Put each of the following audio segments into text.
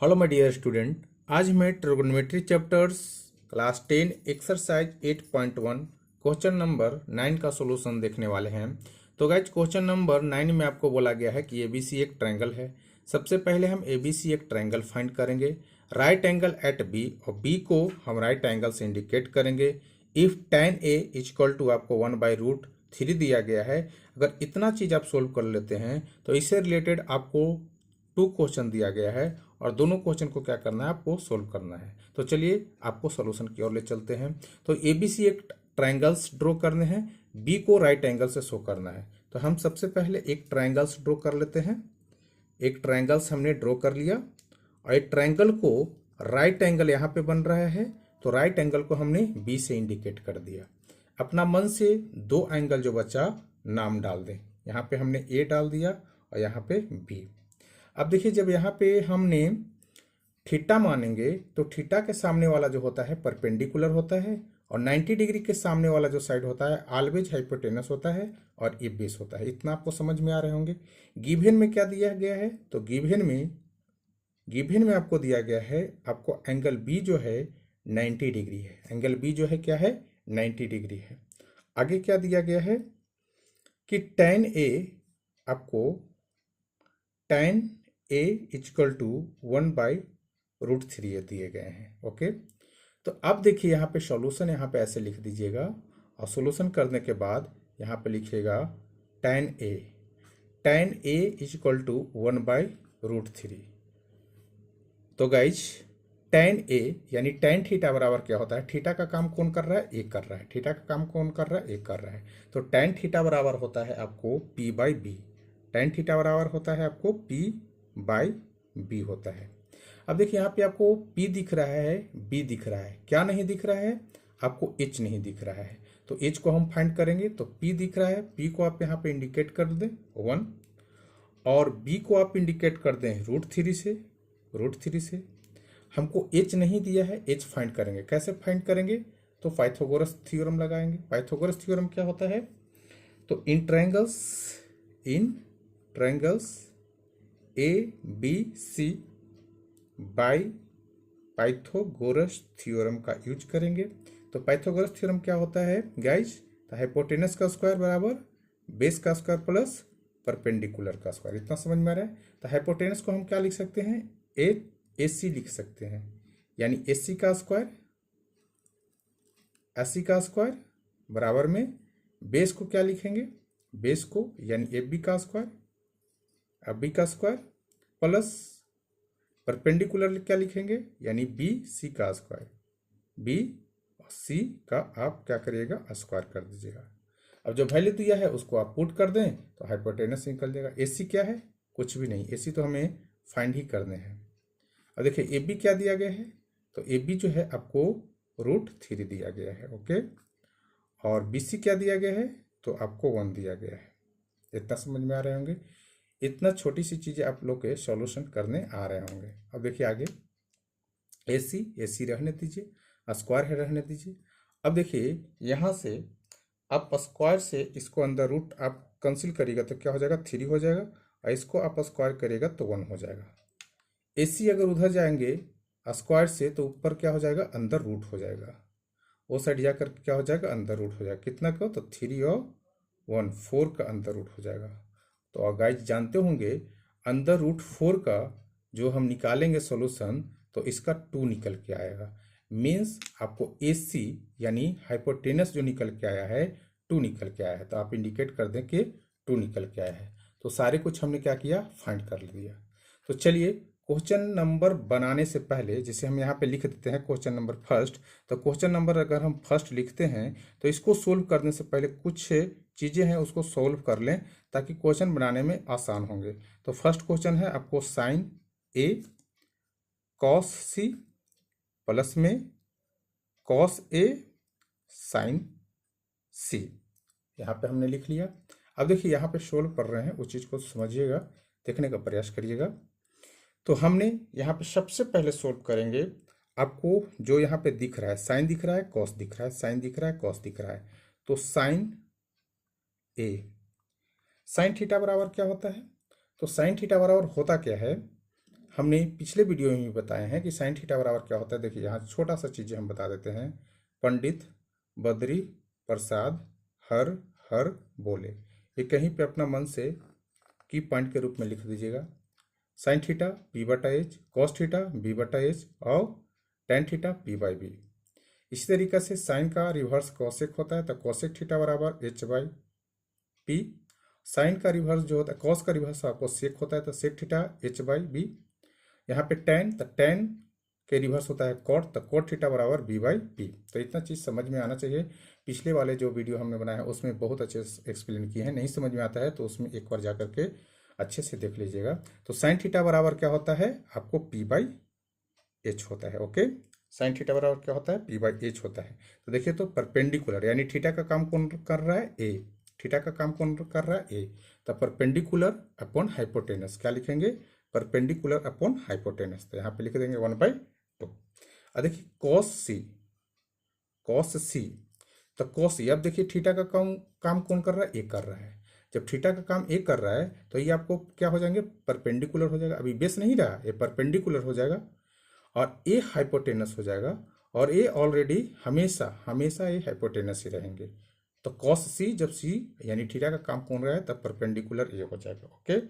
Hello my dear student. आज मैं trigonometry chapters class 10 exercise 8.1 question number 9 का solution देखने वाले हैं। तो गाइज क्वेश्चन नंबर 9 में आपको बोला गया है कि एबीसी एक ट्रायंगल है। सबसे पहले हम एबीसी एक ट्रायंगल फाइंड करेंगे। राइट एंगल एट बी और बी को हम राइट एंगल से इंडिकेट करेंगे। If tan A equal to आपको 1/√3 दिया गया है। अगर इतना चीज आप सोल्व कर लेते हैं तो इससे रिलेटेड आपको 2 क्वेश्चन दिया गया है और दोनों क्वेश्चन को क्या करना है, आपको सोल्व करना है। तो चलिए आपको सॉल्यूशन की ओर ले चलते हैं। तो एबीसी एक ट्रायंगल्स ड्रॉ करने हैं, बी को राइट एंगल से शो करना है। तो हम सबसे पहले एक ट्रायंगल्स ड्रॉ कर लेते हैं। एक ट्रायंगल्स हमने ड्रॉ कर लिया और एक ट्रायंगल को राइट एंगल यहाँ पे बन रहा है, तो राइट एंगल को हमने बी से इंडिकेट कर दिया। अपना मन से दो एंगल जो बचा नाम डाल दें। यहाँ पे हमने ए डाल दिया और यहाँ पे बी। अब देखिए जब यहाँ पे हमने थीटा मानेंगे तो थीटा के सामने वाला जो होता है परपेंडिकुलर होता है और 90 डिग्री के सामने वाला जो साइड होता है ऑलवेज हाइपोटेनस होता है और ये बेस होता है। इतना आपको समझ में आ रहे होंगे। गिवन में क्या दिया गया है, तो गिवन में आपको दिया गया है, आपको एंगल बी जो है 90 डिग्री है। एंगल बी जो है क्या है, 90 डिग्री है। आगे क्या दिया गया है कि tan ए आपको tan ए इक्वल टू 1/√3 दिए गए हैं। ओके, तो अब देखिए यहाँ पे सॉल्यूशन यहाँ पे ऐसे लिख दीजिएगा और सॉल्यूशन करने के बाद यहाँ पे लिखिएगा tan ए इक्वल टू 1/√3। तो गाइज tan ए यानी tan थीटा बराबर क्या होता है, थीटा का काम कौन कर रहा है, ए कर रहा है। थीटा का काम कौन कर रहा है, ए कर रहा है। तो tan थीटा बराबर होता है आपको p/b। tan थीटा बराबर होता है आपको p/b होता है। अब देखिए यहाँ पे आपको p दिख रहा है, b दिख रहा है, क्या नहीं दिख रहा है, आपको h नहीं दिख रहा है। तो h को हम फाइंड करेंगे। तो p दिख रहा है, p को आप यहाँ पे इंडिकेट कर दें 1 और b को आप इंडिकेट कर दें √3 से। हमको h नहीं दिया है, h फाइंड करेंगे। कैसे फाइंड करेंगे, तो पाइथागोरस थ्योरम लगाएंगे। पाइथागोरस थ्योरम क्या होता है, तो in triangles A B C by Pythagoras theorem का यूज करेंगे। तो पाइथागोरस थ्योरम क्या होता है गाइज, तो हाइपोटेनस का स्क्वायर बराबर बेस का स्क्वायर प्लस परपेंडिकुलर का स्क्वायर। इतना समझ में आ रहा है। तो हाइपोटेनस को हम क्या लिख सकते हैं, AC लिख सकते हैं, यानी AC का स्क्वायर बराबर में बेस को क्या लिखेंगे, बेस को यानी AB का स्क्वायर प्लस परपेंडिकुलर क्या लिखेंगे, यानी BC का स्क्वायर। B और C का आप क्या करिएगा, स्क्वायर कर दीजिएगा। अब जो वैल्यू दिया है उसको आप पुट कर दें तो हाइपोटेनस निकल जाएगा। AC क्या है, कुछ भी नहीं, AC तो हमें फाइंड ही करने हैं। अब देखिए AB क्या दिया गया है, तो AB जो है आपको √3 दिया गया है। ओके, और BC क्या दिया गया है, तो आपको 1 दिया गया है। इतना समझ में आ रहे होंगे। इतना छोटी सी चीजें आप लोग के सॉल्यूशन करने आ रहे होंगे। अब देखिए आगे AC रहने दीजिए, स्क्वायर है रहने दीजिए। अब देखिए यहाँ से आप स्क्वायर से इसको अंदर रूट आप कैंसिल करिएगा तो क्या हो जाएगा, 3 हो जाएगा और इसको आप स्क्वायर करिएगा तो 1 हो जाएगा। AC अगर उधर जाएंगे स्क्वायर से तो ऊपर क्या हो जाएगा, अंदर रूट हो जाएगा। वो साइड जाकर क्या हो जाएगा, अंदर रूट हो जाएगा। कितना का, तो 3 और 1 4 का अंदर रूट हो जाएगा। तो गाइज जानते होंगे अंदर √4 का जो हम निकालेंगे सॉल्यूशन, तो इसका 2 निकल के आएगा। मीन्स आपको AC यानी हाइपोटेनस जो निकल के आया है 2 निकल के आया है। तो आप इंडिकेट कर दें कि 2 निकल के आया है। तो सारे कुछ हमने क्या किया, फाइंड कर लिया। तो चलिए क्वेश्चन नंबर बनाने से पहले, जैसे हम यहाँ पे लिख देते हैं क्वेश्चन नंबर फर्स्ट, तो क्वेश्चन नंबर अगर हम फर्स्ट लिखते हैं तो इसको सोल्व करने से पहले कुछ चीज़ें हैं उसको सोल्व कर लें ताकि क्वेश्चन बनाने में आसान होंगे। तो फर्स्ट क्वेश्चन है आपको sin A cos C plus में cos A sin C, यहाँ पे हमने लिख लिया। अब देखिए यहाँ पे सोल्व कर रहे हैं, उस चीज़ को समझिएगा, देखने का प्रयास करिएगा। तो हमने यहाँ पे सबसे पहले सोल्व करेंगे। आपको जो यहाँ पे दिख रहा है, साइन दिख रहा है, कॉस दिख रहा है, साइन दिख रहा है, कॉस दिख रहा है। तो साइन ए, साइन थीटा बराबर क्या होता है, तो साइन थीटा बराबर होता क्या है, हमने पिछले वीडियो में भी बताए हैं कि साइन थीटा बराबर क्या होता है। देखिए यहाँ छोटा सा चीज़ें हम बता देते हैं। पंडित बद्री प्रसाद हर हर बोले, ये कहीं पे अपना मन से की पॉइंट के रूप में लिख दीजिएगा। साइन थीटा पी बटा एच, कॉस थीटा बी बटा एच और tan theta P by B. इसी तरीके से साइन का रिवर्स कॉसेक होता है, तो कॉसेक थीटा बराबर एच बाई पी। साइन का रिवर्स जो होता है, कॉस का रिवर्स आपको सेक होता है, तो sec theta H by B. यहाँ पे टेन, तो टेन के रिवर्स होता है कॉट, तो कॉट थीटा बराबर बी बाई पी। तो इतना चीज़ समझ में आना चाहिए। पिछले वाले जो वीडियो हमने बनाया है उसमें बहुत अच्छे से एक्सप्लेन किए हैं, नहीं समझ में आता है तो उसमें एक बार जा करके अच्छे से देख लीजिएगा। तो साइन थीटा बराबर क्या होता है आपको पी बाई एच होता है। ओके, साइन थीटा बराबर क्या होता है पी बाई एच होता है। तो देखिए, तो परपेंडिकुलर यानी थीटा का काम कौन कर रहा है ए, थीटा का काम कौन कर रहा है ए। तो परपेंडिकुलर अपॉन हाइपोटेनस क्या लिखेंगे, परपेंडिकुलर अपॉन हाइपोटेनस। तो यहाँ पे लिख देंगे 1/2। अब देखिए कॉस सी, कॉस सी, तो कॉस सी, अब देखिए थीटा का काम कौन कर रहा है, ए कर रहा है। जब थीटा का काम ए कर रहा है तो ये आपको क्या हो जाएंगे, परपेंडिकुलर हो जाएगा। अभी बेस नहीं रहा, ये परपेंडिकुलर हो जाएगा और ए हाइपोटेनस हो जाएगा। और ए ऑलरेडी हमेशा हमेशा ये हाइपोटेनस ही रहेंगे। तो कॉस सी, जब सी यानी थीटा का काम कौन रहा है तब परपेंडिकुलर ए हो जाएगा। ओके,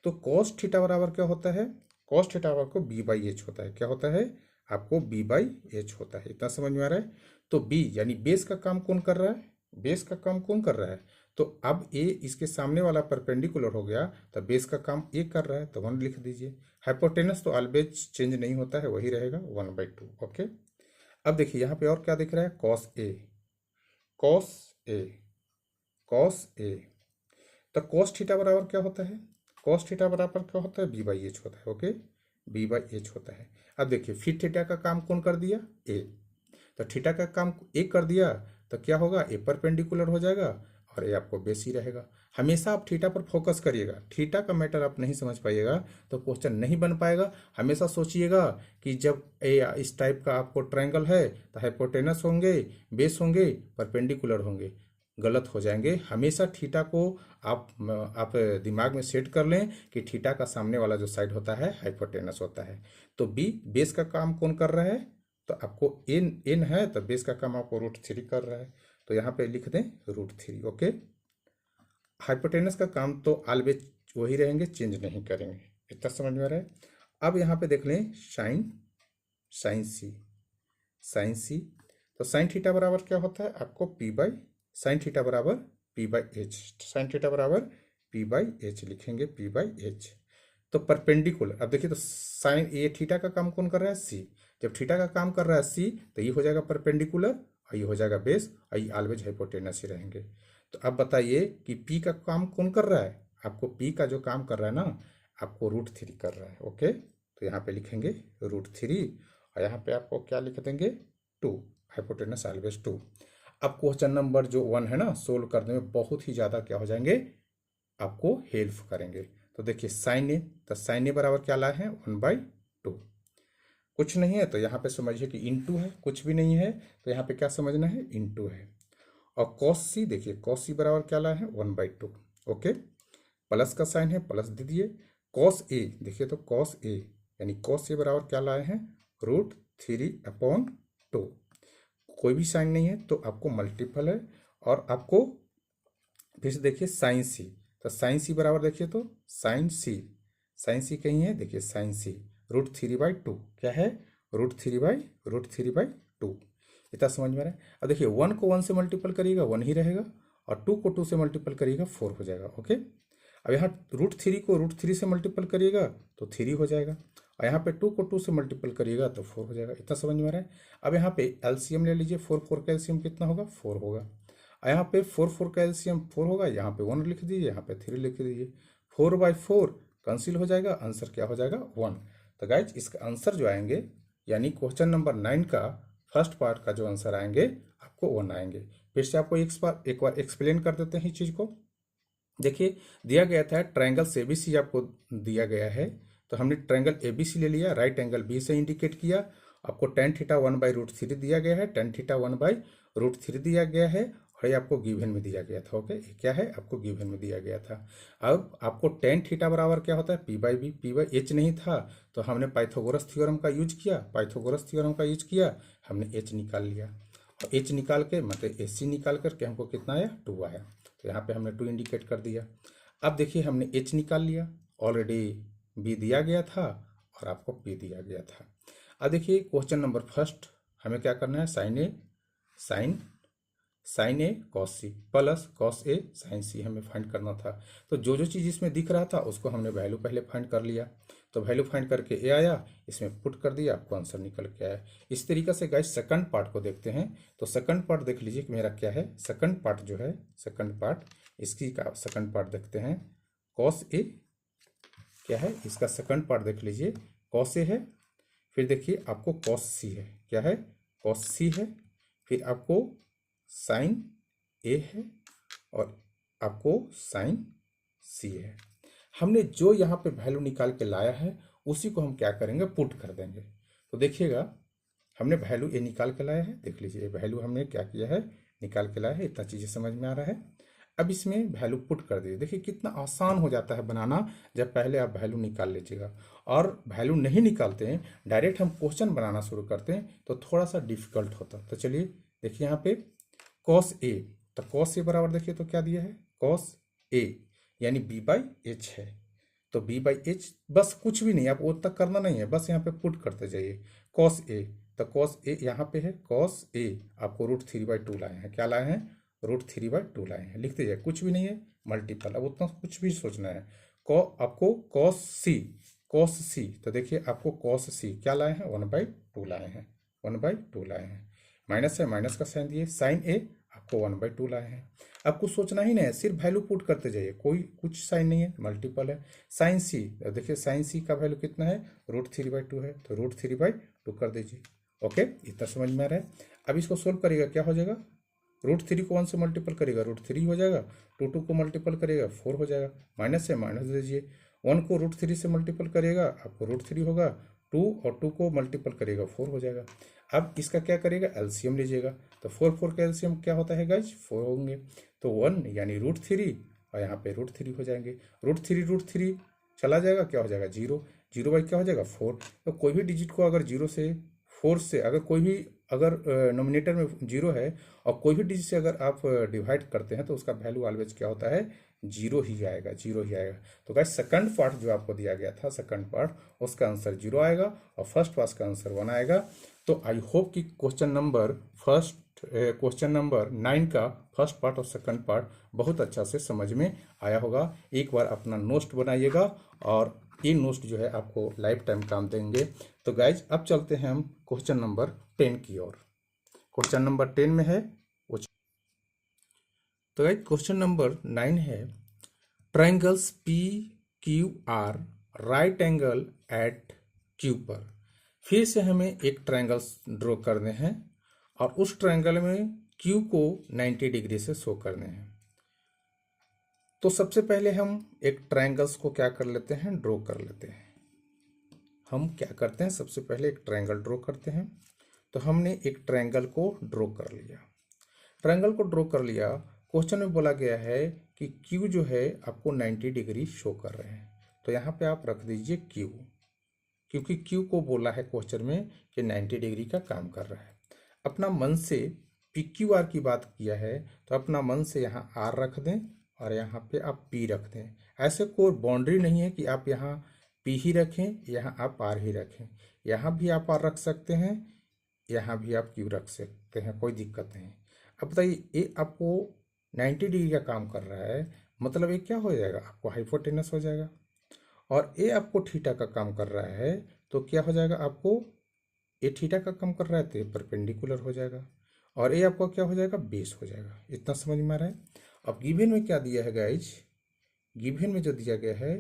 तो कॉस थीटा बराबर क्या होता है, कॉस थीटा बराबर को बी बाई एच होता है। क्या होता है आपको बी बाई एच होता है। इतना समझ में आ रहा है। तो बी यानी बेस का काम कौन कर रहा है, बेस का काम कौन कर रहा है। तो अब ए इसके सामने वाला परपेंडिकुलर हो गया, तो बेस का काम ए कर रहा है, तो 1 लिख दीजिए। हाइपोटेनस तो ऑलवेज चेंज नहीं होता है, वही रहेगा 1/2। ओके, अब देखिए यहाँ पे और क्या दिख रहा है, cos A, cos A, cos A. तो कॉस थीटा बराबर क्या होता है, कॉस थीटा बराबर क्या होता है बी बाई एच होता है। ओके, बी बाई एच होता है। अब देखिए फिर थीटा का काम कौन कर दिया, ए। तो थीटा का काम ए कर दिया तो क्या होगा, ए परपेंडिकुलर हो जाएगा और ए आपको बेस ही रहेगा। हमेशा आप थीटा पर फोकस करिएगा। थीटा का मैटर आप नहीं समझ पाइएगा तो क्वेश्चन नहीं बन पाएगा। हमेशा सोचिएगा कि जब ए इस टाइप का आपको ट्रायंगल है तो हाइपोटेनस होंगे, बेस होंगे, परपेंडिकुलर होंगे, गलत हो जाएंगे। हमेशा थीटा को आप दिमाग में सेट कर लें कि थीटा का सामने वाला जो साइड होता है हाइपोटेनस होता है। तो बी बेस का काम कौन कर रहा है, तो आपको एन एन है तो बेस का काम आपको √3 कर रहा है, तो यहाँ पे लिख दें √3। ओके, हाइपोटेनस का काम तो ऑलवेज वही रहेंगे, चेंज नहीं करेंगे। इतना समझ में आ रहा है। अब यहाँ पे देख लें साइन, साइन सी, साइन सी। तो साइन थीटा बराबर क्या होता है आपको पी बाई, साइन थीटा बराबर P by H, sine theta बराबर पी बाई एच लिखेंगे, पी बाई एच। तो परपेंडिकुलर, अब देखिए तो साइन ये थीटा का काम कौन कर रहा है सी। जब थीटा का काम कर रहा है सी तो ये हो जाएगा परपेंडिकुलर और ये हो जाएगा बेस और ये ऑलवेज हाइपोटेनस ही रहेंगे। तो अब बताइए कि पी का काम कौन कर रहा है, आपको पी का जो काम कर रहा है ना आपको √3 कर रहा है। ओके, तो यहाँ पे लिखेंगे √3 और यहाँ पे आपको क्या लिख देंगे 2, हाइपोटेनस ऑलवेज 2। अब क्वेश्चन नंबर जो 1 है ना सोल्व करने में बहुत ही ज़्यादा क्या हो जाएंगे, आपको हेल्प करेंगे। तो देखिए साइन ए, तो साइन ए बराबर क्या लाए हैं 1/2। कुछ नहीं है तो यहाँ पे समझिए कि इंटू है, कुछ भी नहीं है तो यहाँ पे क्या समझना है इंटू है। और कॉस सी, देखिए कॉस सी बराबर क्या लाए हैं 1/2। ओके, प्लस का साइन है प्लस दे दिए। कॉस ए, देखिए तो कॉस ए यानी कॉस ए बराबर क्या लाए हैं √3/2। कोई भी साइन नहीं है तो आपको मल्टीपल है। और आपको फिर से देखिए साइन सी, तो साइन सी बराबर देखिए तो साइन सी, साइन सी कहीं है, देखिए साइन सी √3/2 क्या है √3/2। इतना समझ में आ रहा है। अब देखिए 1 को 1 से मल्टीपल करिएगा 1 ही रहेगा और 2 को 2 से मल्टीपल करिएगा 4 हो जाएगा। ओके, अब यहाँ √3 को √3 से मल्टीपल करिएगा तो 3 हो जाएगा और यहाँ पे 2 को 2 से मल्टीपल करिएगा तो 4 हो जाएगा। इतना समझ में आ रहा है। अब यहाँ पे एलसीएम ले लीजिए, 4 का एलसीएम कितना होगा 4 होगा। यहाँ पे 4 का एलसीएम 4 होगा, यहाँ पे 1 लिख दीजिए, यहाँ पे 3 लिख दीजिए। 4/4 कैंसिल हो जाएगा, आंसर क्या हो जाएगा 1। तो गाइज इसका आंसर जो आएंगे यानी क्वेश्चन नंबर 9 का फर्स्ट पार्ट का जो आंसर आएंगे आपको 1 आएंगे। फिर से आपको एक बार एक्सप्लेन कर देते हैं इस चीज़ को। देखिए दिया गया था ट्रायंगल एबीसी आपको दिया गया है, तो हमने ट्रायंगल एबीसी ले लिया, राइट एंगल बी से इंडिकेट किया। आपको tan θ 1/√3 दिया गया है, tan θ 1/√3 दिया गया है और ये आपको गिवन में दिया गया था। ओके, ये क्या है, आपको गिवन में दिया गया था। अब आपको टेन थीटा बराबर क्या होता है, P by B. P by H नहीं था तो हमने पाइथागोरस थ्योरम का यूज किया, पाइथागोरस थ्योरम का यूज किया, हमने एच निकाल लिया। और एच निकाल के मतलब एच सी निकाल करके हमको कितना आया, 2 आया। तो यहाँ पे हमने 2 इंडिकेट कर दिया। अब देखिए हमने एच निकाल लिया, ऑलरेडी बी दिया गया था और आपको पी दिया गया था। अब देखिए क्वेश्चन नंबर फर्स्ट, हमें क्या करना है, sign A cos C plus cos A sign सी हमें फाइंड करना था। तो जो जो चीज़ इसमें दिख रहा था उसको हमने वैल्यू पहले फाइंड कर लिया। तो वैल्यू फाइंड करके ए आया, इसमें पुट कर दिया, आपको आंसर निकल के आया। इस तरीके से गाइस सेकंड पार्ट को देखते हैं। तो सेकंड पार्ट देख लीजिए कि मेरा क्या है। सेकंड पार्ट जो है, सेकंड पार्ट, इसकी का सेकंड पार्ट देखते हैं। कॉस ए क्या है, इसका सेकंड पार्ट देख लीजिए, कॉस ए है। फिर देखिए आपको कॉस सी है, क्या है, कॉस सी है। फिर आपको साइन ए है और आपको साइन सी है। हमने जो यहाँ पे वैल्यू निकाल के लाया है उसी को हम क्या करेंगे, पुट कर देंगे। तो देखिएगा हमने वैल्यू ए निकाल के लाया है, देख लीजिए वैल्यू हमने क्या किया है, निकाल के लाया है। इतना चीज़ें समझ में आ रहा है। अब इसमें वैल्यू पुट कर दीजिए। देखिए कितना आसान हो जाता है बनाना, जब पहले आप वैल्यू निकाल लीजिएगा। और वैल्यू नहीं निकालते हैं, डायरेक्ट हम क्वेश्चन बनाना शुरू करते हैं तो थोड़ा सा डिफिकल्ट होता है। तो चलिए देखिए यहाँ पे कॉस ए, तो कॉस ए बराबर देखिए तो क्या दिया है, कॉस ए यानी बी बाई एच है। तो बी बाई एच, बस कुछ भी नहीं, आप वो तक करना नहीं है, बस यहाँ पे पुट करते जाइए। कॉस ए, तो कॉस ए यहाँ पे है, कॉस ए आपको √3/2 लाए हैं। क्या लाए हैं, √3/2 लाए हैं। लिखते जाए, कुछ भी नहीं है, मल्टीपल, अब उतना कुछ भी सोचना है। आपको कॉस सी, कॉस सी, तो देखिए आपको कॉस सी क्या लाए हैं, 1/2 लाए हैं, 1/2 लाए हैं। माइनस है, माइनस का साइन दिए। साइन ए आपको 1/2 लाए हैं। अब कुछ सोचना ही नहीं है, सिर्फ वैल्यू पुट करते जाइए, कोई कुछ साइन नहीं है, मल्टीपल है। साइन सी, देखिए साइन सी का वैल्यू कितना है, √3/2 है, तो √3/2 कर दीजिए। ओके, इतना समझ में आ रहा है। अब इसको सोल्व करिएगा, क्या हो जाएगा, √3 को 1 से मल्टीपल करेगा, √3 हो जाएगा। 2 को मल्टीपल करेगा, 4 हो जाएगा। माइनस से माइनस दीजिए, 1 को √3 से मल्टीपल करेगा, आपको √3 होगा। 2 और 2 को मल्टीपल करेगा, 4 हो जाएगा। अब इसका क्या करेगा, एलसीएम लीजिएगा। तो 4 का एलसीएम क्या होता है गाइज, 4 होंगे। तो 1 यानी √3 और यहाँ पे √3 हो जाएंगे। √3 चला जाएगा, क्या हो जाएगा, 0। 0 बाई क्या हो जाएगा, 4। तो कोई भी डिजिट को अगर 0 से 4 से अगर कोई भी अगर नोमिनेटर में 0 है और कोई भी डिजिट से अगर आप डिवाइड करते हैं तो उसका वैल्यू ऑलवेज क्या होता है, 0 ही आएगा, 0 ही आएगा। तो गाइस सेकंड पार्ट जो आपको दिया गया था, सेकंड पार्ट, उसका आंसर 0 आएगा और फर्स्ट पार्ट का आंसर 1 आएगा। तो आई होप कि क्वेश्चन नंबर 9 का फर्स्ट पार्ट और सेकंड पार्ट बहुत अच्छा से समझ में आया होगा। एक बार अपना नोट बनाइएगा और ये नोट जो है आपको लाइफ टाइम काम देंगे। तो गाइज अब चलते हैं हम क्वेश्चन नंबर 10 की ओर। क्वेश्चन नंबर 10 में है तो गाइज क्वेश्चन नंबर 9 है, triangles P Q R right angle at Q पर। फिर से हमें एक ट्राइंगल ड्रॉ करने हैं और उस ट्राइंगल में क्यू को 90 डिग्री से शो करने हैं। तो सबसे पहले हम एक ट्राइंगल्स को क्या कर लेते हैं, ड्रॉ कर लेते हैं। हम क्या करते हैं, सबसे पहले एक ट्राइंगल ड्रॉ करते हैं। तो हमने एक ट्राइंगल को ड्रॉ कर लिया। ट्राइंगल को ड्रॉ कर लिया, क्वेश्चन में बोला गया है कि क्यू जो है आपको 90 डिग्री शो कर रहे हैं। तो यहाँ पे आप रख दीजिए क्यू, क्योंकि क्यू को बोला है क्वेश्चन में कि 90 डिग्री का काम कर रहा है। अपना मन से पी क्यू आर की बात किया है तो अपना मन से यहाँ आर रख दें और यहाँ पे आप पी रख दें। ऐसे कोई बाउंड्री नहीं है कि आप यहाँ पी ही रखें, यहाँ आप आर ही रखें। यहाँ भी आप आर रख सकते हैं, यहाँ भी आप क्यू रख सकते हैं, कोई दिक्कत नहीं। अब बताइए ये आपको 90 डिग्री का काम कर रहा है, मतलब ये क्या हो जाएगा, आपको हाइपोटेनस हो जाएगा। और ये आपको थीटा का काम कर रहा है तो क्या हो जाएगा, आपको ये थीटा का काम कर रहा है तो ये परपेंडिकुलर हो जाएगा और ये आपका क्या हो जाएगा, बेस हो जाएगा। इतना समझ में आ रहा है। अब गिवन में क्या दिया है गाइज, गिवन में जो दिया गया है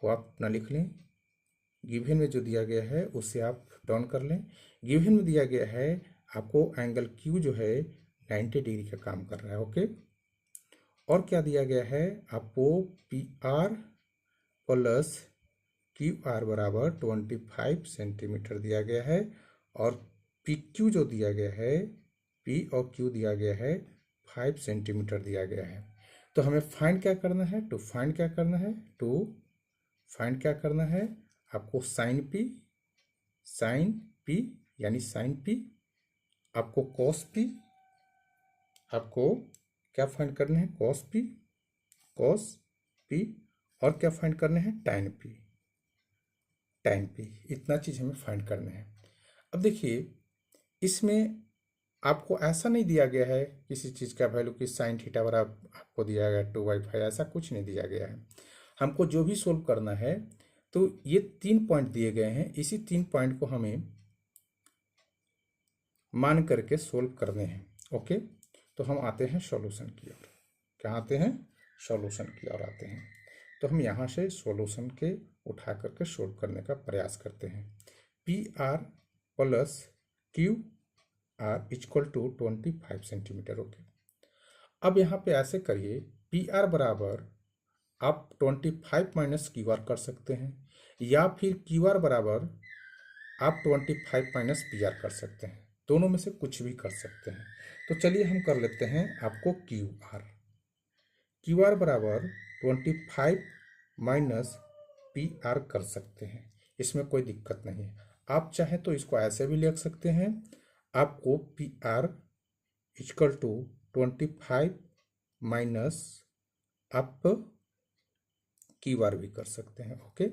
वो आप अपना लिख लें। गिवन में जो दिया गया है उसे आप डाउन कर लें। गिवन में दिया गया है आपको एंगल क्यू जो है 90 डिग्री का काम कर रहा है। ओके, और क्या दिया गया है आपको, P R plus Q are बराबर 25 सेंटीमीटर दिया गया है और पी क्यू जो दिया गया है, पी और क्यू दिया गया है सेंटीमीटर दिया गया है। तो हमें फाइंड क्या करना है, टू फाइंड क्या करना है, टू फाइंड क्या करना है, आपको साइन पी यानी साइन पी, आपको आपको क्या फाइंड करने हैं, कॉस पी, और क्या फाइंड करने हैं, टैन पी। इतना चीज हमें फाइंड करना है। अब देखिए इसमें आपको ऐसा नहीं दिया गया है किसी चीज का वैल्यू कि साइन थीटा बराबर आपको दिया गया 2/5, ऐसा कुछ नहीं दिया गया है। हमको जो भी सोल्व करना है तो ये 3 पॉइंट दिए गए हैं, इसी 3 पॉइंट को हमें मान करके सोल्व करने हैं। ओके, तो हम आते हैं सॉल्यूशन की ओर। क्या आते हैं, सॉल्यूशन की ओर आते हैं। तो हम यहाँ से सॉल्यूशन के उठा करके सोल्व करने का प्रयास करते हैं। P R plus Q R equal to 25 centimetre. Okay, अब यहाँ पे ऐसे करिए, पी आर बराबर आप 25 माइनस क्यू आर कर सकते हैं, या फिर क्यू आर बराबर आप 25 माइनस पी आर कर सकते हैं, दोनों में से कुछ भी कर सकते हैं। तो चलिए हम कर लेते हैं आपको क्यू आर बराबर 25 माइनस पी आर कर सकते हैं, इसमें कोई दिक्कत नहीं है। आप चाहें तो इसको ऐसे भी लिख सकते हैं, आपको P R equal to 25 minus आप क्यू आर भी कर सकते हैं। ओके,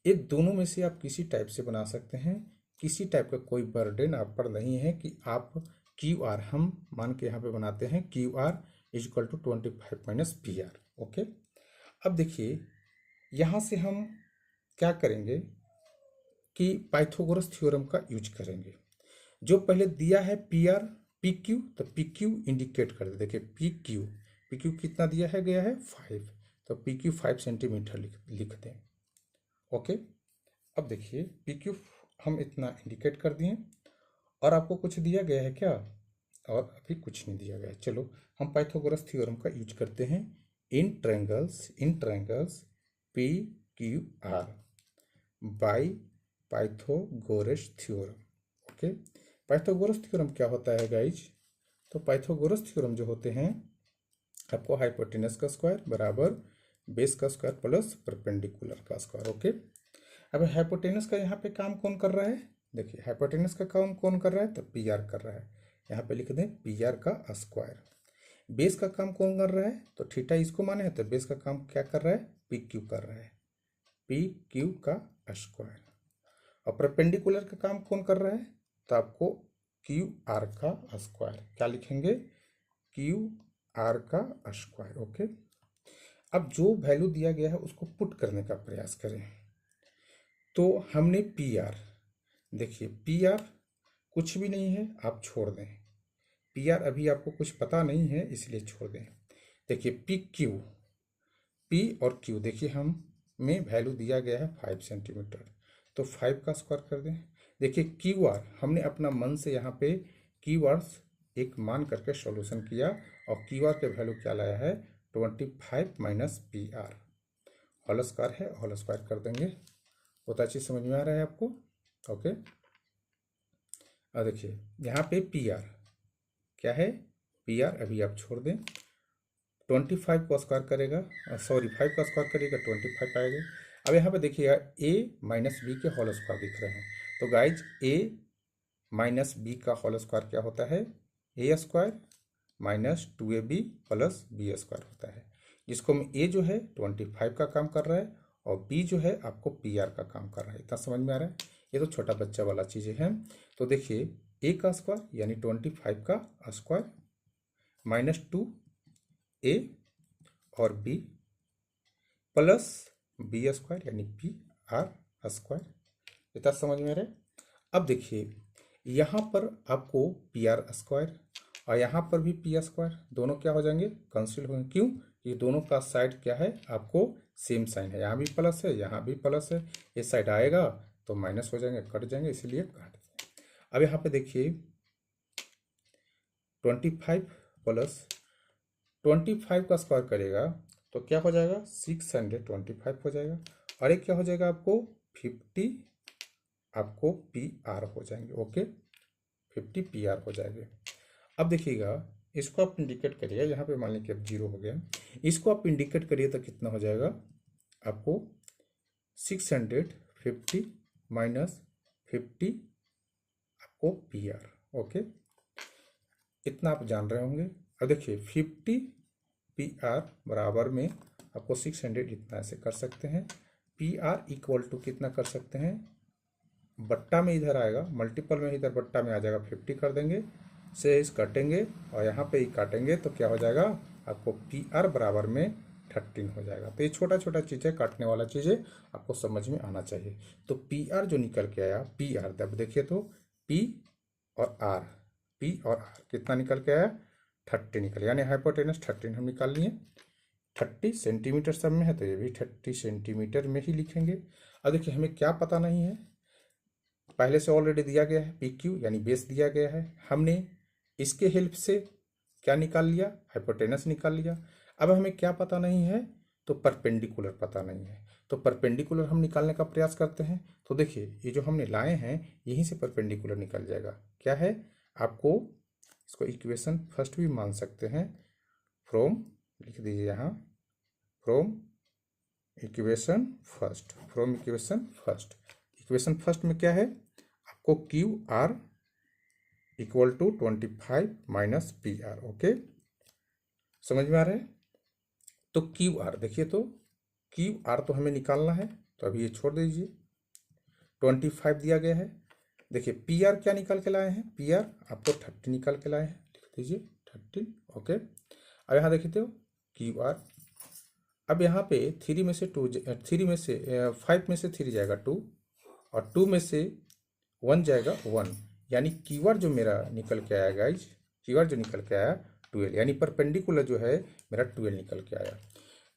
ये दोनों में से आप किसी टाइप से बना सकते हैं, किसी टाइप का कोई बर्डन आप पर नहीं है कि आप क्यू आर, हम मान के यहाँ पे बनाते हैं Q R equal to 25 minus P R. Okay, अब देखिए यहाँ से हम क्या करेंगे कि पाइथागोरस थ्योरम का यूज करेंगे। जो पहले दिया है पी आर पी क्यू, तो पी क्यू इंडिकेट कर दे। देखिए पी क्यू कितना दिया है, गया है 5, तो पी क्यू 5 सेंटीमीटर लिख दें। ओके, अब देखिए पी क्यू हम इतना इंडिकेट कर दिए, और आपको कुछ दिया गया है क्या, और अभी कुछ नहीं दिया गया है। चलो हम पाइथागोरस थ्योरम का यूज करते हैं। In triangles P Q R by Pythagoras theorem. Okay, Pythagoras theorem क्या होता है गाइज, तो पाइथागोरस थ्योरम जो होते हैं, आपको हाइपोटेनस का स्क्वायर बराबर बेस का स्क्वायर प्लस परपेंडिकुलर का स्क्वायर। ओके, अब हाइपोटेनस का यहाँ पे काम कौन कर रहा है, देखिए हाइपोटेनस का काम कौन कर रहा है, तो पी आर कर रहा है, यहाँ पे लिख दें पी आर का स्क्वायर। बेस का काम कौन कर रहा है, तो थीटा इसको माने है, तो बेस का काम क्या कर रहा है, पी क्यू कर रहा है, पी क्यू का स्क्वायर। और परपेंडिकुलर का काम कौन कर रहा है, तो आपको क्यू आर का स्क्वायर, क्या लिखेंगे, क्यू आर का स्क्वायर। ओके, अब जो वैल्यू दिया गया है उसको पुट करने का प्रयास करें। तो हमने पी आर, देखिए पी आर कुछ भी नहीं है, आप छोड़ दें, पी आर अभी आपको कुछ पता नहीं है इसलिए छोड़ दें। देखिए पी और क्यू, देखिए हम में वैल्यू दिया गया है 5 सेंटीमीटर, तो 5 का स्क्वायर कर दें। देखिए क्यू आर हमने अपना मन से यहाँ पे क्यू आर एक मान करके सॉल्यूशन किया, और क्यू आर के वैल्यू क्या लाया है, 25 minus P R, whole square है, होल स्क्वायर कर देंगे। बहुत अच्छी समझ में आ रहा है आपको। ओके, अब देखिए यहाँ पे पी आर क्या है, पी आर अभी आप छोड़ दें, 25 का स्क्वायर करेगा, सॉरी 5 का स्क्वायर करेगा 25 आएगा। अब यहाँ पे देखिएगा a माइनस बी के होल स्क्वायर दिख रहे हैं, तो गाइज a माइनस बी का होल स्क्वायर क्या होता है, A square minus 2ab plus B square होता है, जिसको में a जो है 25 का काम कर रहा है, और b जो है आपको पी आर का काम कर रहा है। इतना समझ में आ रहा है, ये तो छोटा बच्चा वाला चीज़ें हैं। तो देखिए a का स्क्वायर यानी 25 का स्क्वायर माइनस 2a और b प्लस बी स्क्वायर यानी पी आर स्क्वायर। इतना समझ में आ रहा है। अब देखिए यहाँ पर आपको पी आर स्क्वायर और यहाँ पर भी पी स्क्वायर, दोनों क्या हो जाएंगे, कैंसिल होंगे। क्यों, ये दोनों का साइड क्या है, आपको सेम साइन है, यहाँ भी प्लस है यहाँ भी प्लस है, ये साइड आएगा तो माइनस हो जाएंगे, कट जाएंगे, इसलिए काट दें। अब यहाँ पे देखिए 25 प्लस 25 का स्क्वायर करेगा तो क्या हो जाएगा, 625 हो जाएगा, और एक क्या हो जाएगा आपको 50, आपको पी आर हो जाएंगे। ओके, 50 पी आर हो जाएंगे। अब देखिएगा इसको आप इंडिकेट करिए, यहाँ पे मान लीजिए अब 0 हो गया, इसको आप इंडिकेट करिए तो कितना हो जाएगा आपको 650 माइनस 50 आपको PR। ओके, इतना आप जान रहे होंगे। अब देखिए 50 PR बराबर में आपको 600 इतना ऐसे कर सकते हैं। PR इक्वल टू कितना कर सकते हैं, बट्टा में इधर आएगा, मल्टीपल में इधर बट्टा में आ जाएगा, 50 कर देंगे, से इस काटेंगे और यहाँ पे ही काटेंगे तो क्या हो जाएगा आपको PR बराबर में 13 हो जाएगा। तो ये छोटा छोटा चीज़ है, काटने वाला चीज़ है, आपको समझ में आना चाहिए। तो PR जो निकल के आया, PR अब देखिए तो P और R कितना निकल के आया 30 निकल, यानी हाइपोटेनस 13 हम निकाल लिए। 30 सेंटीमीटर सब में है तो ये भी 30 सेंटीमीटर में ही लिखेंगे। अब देखिए हमें क्या पता नहीं है, पहले से ऑलरेडी दिया गया है PQ यानी बेस दिया गया है, हमने इसके हेल्प से क्या निकाल लिया, हाइपोटेनस निकाल लिया। अब हमें क्या पता नहीं है, तो परपेंडिकुलर पता नहीं है, तो परपेंडिकुलर हम निकालने का प्रयास करते हैं। तो देखिए ये जो हमने लाए हैं यहीं से परपेंडिकुलर निकल जाएगा। क्या है, आपको इसको इक्वेशन फर्स्ट भी मान सकते हैं, फ्रॉम लिख दीजिए यहाँ, from equation first, from equation first. Equation first में क्या है आपको QR equal to 25 minus PR। Okay, समझ में आ रहा है। तो QR देखिए, तो QR तो हमें निकालना है, तो अभी ये छोड़ दीजिए, 25 दिया गया है। देखिए PR क्या निकाल के लाए हैं, PR आपको 30 निकाल के लाए हैं, लिख दीजिए 30। ओके, अब यहाँ देखिए तो QR, अब यहाँ पे 3 में से 2, 3 में से 5 में से 3 जाएगा 2 और 2 में से 1 जाएगा 1, यानी QR जो मेरा निकल के आया गाइज, QR जो निकल के आया 12, यानी परपेंडिकुलर जो है मेरा 12 निकल के आया।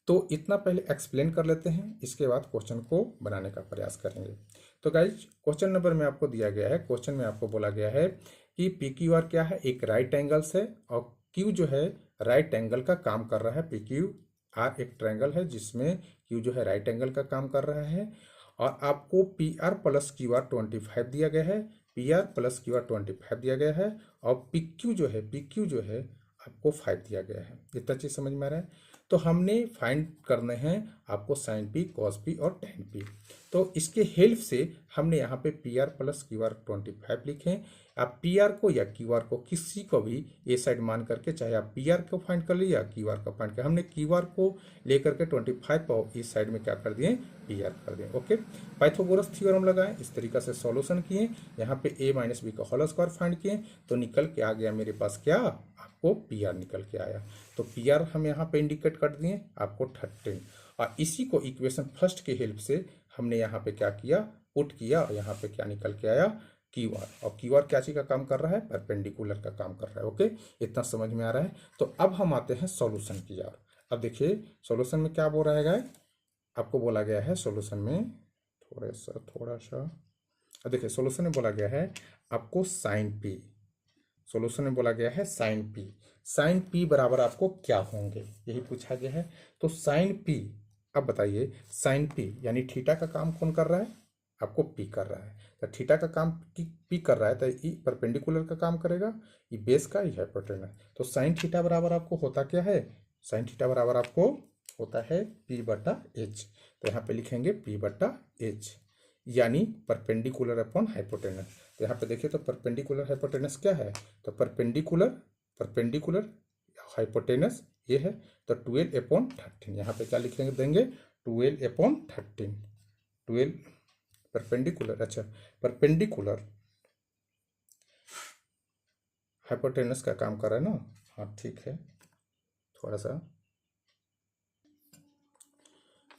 तो इतना पहले एक्सप्लेन कर लेते हैं, इसके बाद क्वेश्चन को बनाने का प्रयास करेंगे। तो गाइज क्वेश्चन नंबर में आपको दिया गया है, क्वेश्चन में आपको बोला गया है कि PQR क्या है, एक राइट एंगल्स है और Q जो है राइट एंगल का काम कर रहा है। PQR एक ट्रायंगल है जिसमें Q जो है राइट एंगल का काम कर रहा है, और आपको PR प्लस QR 25 दिया गया है, PR प्लस QR 25 दिया गया है, और PQ जो है आपको 5 दिया गया है। इतना चीज समझ में आ रहा है। तो हमने फाइंड करने हैं आपको साइन P, कॉस P और टेन P। तो इसके हेल्प से हमने यहाँ पे PR प्लस QR 25 लिखे। आप PR को या QR को किसी को भी ए साइड मान करके, चाहे आप PR को फाइंड कर लीजिए या QR को फाइंड कर, हमने QR को लेकर के 25 को इस साइड में क्या कर दिए, PR कर दिए। ओके, पाइथागोरस थ्योरम लगाएं, इस तरीका से सॉल्यूशन किए, यहाँ पे A माइनस बी का होल स्क्वायर फाइंड किए, तो निकल के आ गया मेरे पास क्या, आपको PR निकल के आया। तो PR हम यहाँ पे इंडिकेट कर दिए आपको 13, और इसी को इक्वेशन फर्स्ट के हेल्प से हमने यहाँ पे क्या किया, पुट किया, और यहाँ पे क्या निकल के आया QR। और QR क्या चीज का काम कर रहा है, परपेंडिकुलर का काम कर रहा है। ओके, इतना समझ में आ रहा है। तो अब हम आते हैं सॉल्यूशन की ओर। अब देखिए सॉल्यूशन में क्या बोल रहा है, आपको बोला गया है सॉल्यूशन में थोड़ा सा अब देखिए सॉल्यूशन में बोला गया है आपको साइन P, सॉल्यूशन में बोला गया है साइन P बराबर आपको क्या होंगे, यही पूछा गया है। तो साइन P, अब बताइए साइन P यानी थीटा का काम कौन कर रहा है, आपको P कर रहा है। तो थीटा का काम P कर रहा है, तो ये परपेंडिकुलर का काम करेगा, ये बेस का, ये हाइपोटेनस। तो साइन थीटा बराबर आपको होता क्या है, साइन थीटा बराबर आपको होता है P/H। तो यहाँ पे लिखेंगे P/H, यानी परपेंडिकुलर अपॉन हाइपोटेनस। तो यहाँ पे देखिए तो परपेंडिकुलर हाइपोटेनस क्या है, तो परपेंडिकुलर हाइपोटेनस ये है, तो 12/13। यहाँ पे क्या लिखेंगे देंगे 12/13, 12 परपेंडिकुलर, अच्छा परपेंडिकुलर हाइपोटेनस का काम कर रहा है ना, हाँ ठीक है थोड़ा सा।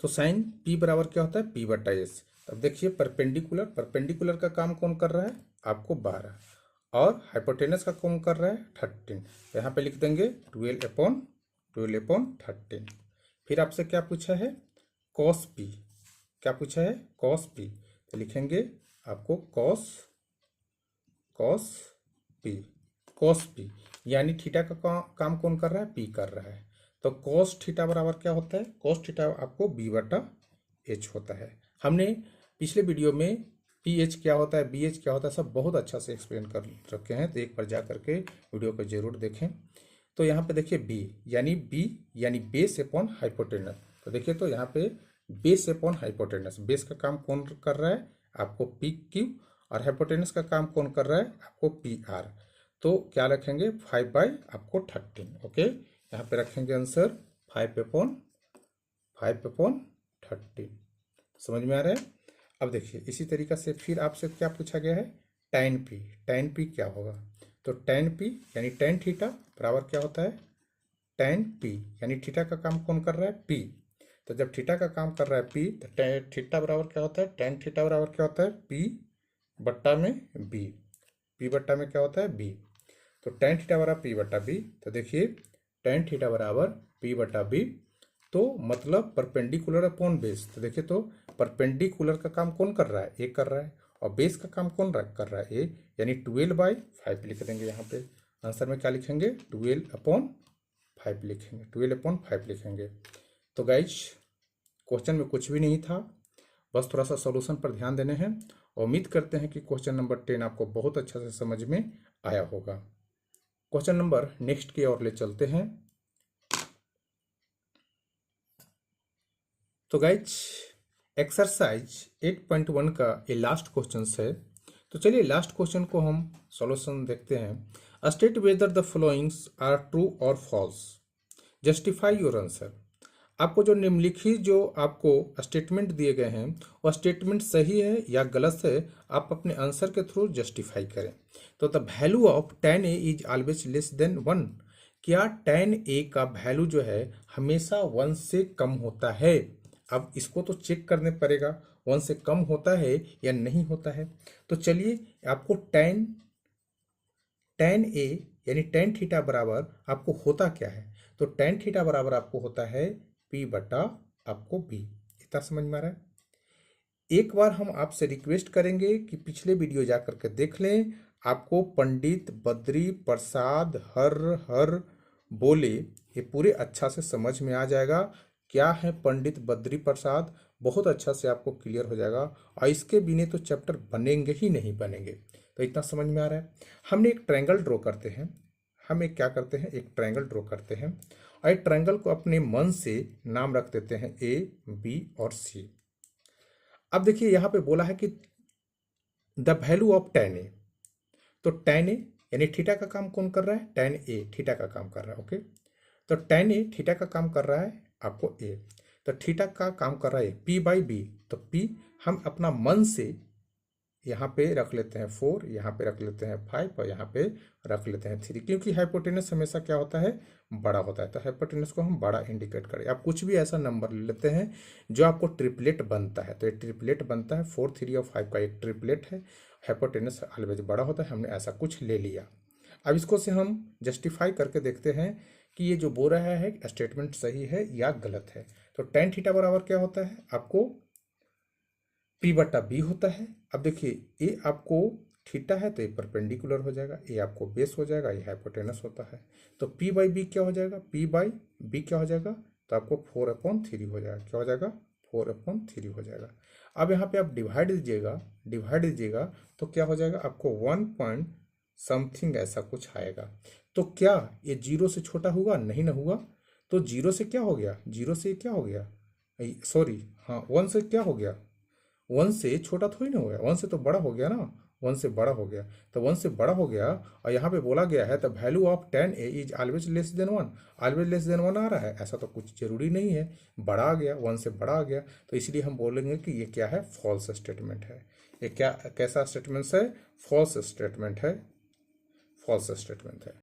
तो साइन P बराबर क्या होता है, P/S। अब देखिए परपेंडिकुलर का काम कौन कर रहा है, आपको 12, और हाइपोटेनस का कौन कर रहा है 13। तो यहाँ पे लिख देंगे 12/13। फिर आपसे क्या पूछा है, कॉस P, क्या पूछा है कॉस P, तो लिखेंगे आपको कॉस P, यानी थीटा का काम कौन कर रहा है, P कर रहा है। तो कॉस थीटा बराबर क्या होता है, कॉस थीटा आपको B/H होता है। हमने पिछले वीडियो में PH क्या होता है, BH क्या होता है, सब बहुत अच्छा से एक्सप्लेन कर रखे हैं, तो एक बार जा करके वीडियो को जरूर देखें। तो यहाँ पे देखिए बी यानी बेस अपॉन हाइपोटेनस। तो देखिए तो यहाँ पे बेस अपॉन हाइपोटेनस, बेस का काम कौन कर रहा है? आपको पी क्यू, और हाइपोटेनस का काम कौन कर रहा है? आपको पी आर। तो क्या रखेंगे? 5/13। ओके, यहाँ पे रखेंगे आंसर 5/13। समझ में आ रहा है? अब देखिए इसी तरीका से फिर आपसे क्या पूछा गया है? tan p। tan p क्या होगा? तो tan p यानी tan थीटा बराबर क्या होता है? tan p यानी थीटा का काम कौन कर रहा है? p। तो जब थीटा का काम कर रहा है p, तो थीटा बराबर क्या होता है? tan थीटा बराबर क्या होता है? p बट्टा में b। p बट्टा में क्या होता है? b। तो tan थीटा बराबर p बट्टा b। तो देखिए tan थीटा बराबर p बट्टा b, तो मतलब परपेंडिकुलर अपॉन बेस। तो देखिए तो परपेंडिकुलर का काम कौन कर रहा है? ए कर रहा है, और बेस का काम कौन कर रहा है? ए, यानी 12/5 लिख देंगे। यहाँ पे आंसर में क्या लिखेंगे? 12/5 लिखेंगे, 12/5 लिखेंगे। तो गाइज क्वेश्चन में कुछ भी नहीं था, बस थोड़ा सा सॉल्यूशन पर ध्यान देने हैं। उम्मीद करते हैं कि क्वेश्चन नंबर 10 आपको बहुत अच्छा से समझ में आया होगा। क्वेश्चन नंबर नेक्स्ट की ओर ले चलते हैं। तो गाइज एक्सरसाइज 8.1 का ये लास्ट क्वेश्चन है। तो चलिए लास्ट क्वेश्चन को हम सॉल्यूशन देखते हैं। State whether the followings are true और फॉल्स, जस्टिफाई योर आंसर। आपको जो निम्नलिखित जो आपको स्टेटमेंट दिए गए हैं वह स्टेटमेंट सही है या गलत है, आप अपने आंसर के थ्रू जस्टिफाई करें। तो the value of tan a is always less than 1। क्या tan a का वैल्यू जो है हमेशा 1 से कम होता है? अब इसको तो चेक करने पड़ेगा 1 से कम होता है या नहीं होता है। तो चलिए आपको tan a यानी tan थीटा बराबर आपको होता क्या है? तो tan थीटा बराबर आपको होता है p बटा आपको b। इतना समझ में आ रहा है? एक बार हम आपसे रिक्वेस्ट करेंगे कि पिछले वीडियो जा करके देख लें। आपको पंडित बद्री प्रसाद हर हर बोले ये पूरे अच्छा से समझ में आ जाएगा। क्या है पंडित बद्री प्रसाद, बहुत अच्छा से आपको क्लियर हो जाएगा, और इसके बिना तो चैप्टर बनेंगे ही नहीं बनेंगे। तो इतना समझ में आ रहा है? हमने एक ट्रायंगल ड्रॉ करते हैं। हम एक क्या करते हैं? एक ट्रायंगल ड्रॉ करते हैं, और एक ट्रायंगल को अपने मन से नाम रख देते हैं ए, बी और सी। अब देखिए यहाँ पे बोला है कि द वैल्यू ऑफ tan ए। तो tan ए यानी थीटा का काम कौन कर रहा है? tan ए थीटा का काम कर रहा है। ओके, तो tan ए थीटा का काम कर रहा है आपको ए, तो थीटा का काम कर रहा है p/b। तो p हम अपना मन से यहाँ पे रख लेते हैं 4, यहाँ पे रख लेते हैं 5, और यहाँ पे रख लेते हैं 3, क्योंकि हाइपोटेनस हमेशा क्या होता है? बड़ा होता है। तो हाइपोटेनस को हम बड़ा इंडिकेट करें। आप कुछ भी ऐसा नंबर ले लेते हैं जो आपको ट्रिपलेट बनता है। तो ये ट्रिपलेट बनता है 4, 3 और 5 का एक ट्रिपलेट है। हाइपोटेनस ऑलवेज बड़ा होता है, हमने ऐसा कुछ ले लिया। अब इसको से हम जस्टिफाई करके देखते हैं कि ये जो बोल रहा है स्टेटमेंट सही है या गलत है। तो tan थीटा बराबर क्या होता है? आपको p बटा b होता है। अब देखिए ए आपको थीटा है तो ये परपेंडिकुलर हो जाएगा, ए आपको बेस हो जाएगा, ये हाइपोटेनस होता है। तो p/b क्या हो जाएगा? p/b क्या हो जाएगा? तो आपको 4/3 हो जाएगा। क्या हो जाएगा? 4/3 हो जाएगा। अब यहाँ पे आप डिवाइड दीजिएगा तो क्या हो जाएगा? आपको 1 पॉइंट समथिंग ऐसा कुछ आएगा। तो क्या ये 0 से छोटा होगा? नहीं ना हुआ। तो 0 से क्या हो गया? 0 से क्या हो गया? सॉरी, हाँ 1 से क्या हो गया? 1 से छोटा थोड़ी ना हो गया, 1 से तो बड़ा हो गया ना। 1 से बड़ा हो गया, तो 1 से बड़ा हो गया, और यहाँ पे बोला गया है the value of tan a is always less than 1। Always less than 1 आ रहा है, ऐसा तो कुछ जरूरी नहीं है। बड़ा आ गया, 1 से बड़ा आ गया, तो इसलिए हम बोलेंगे कि ये क्या है? फॉल्स स्टेटमेंट है। ये क्या कैसा स्टेटमेंट है? फॉल्स स्टेटमेंट है। फॉल्स स्टेटमेंट है।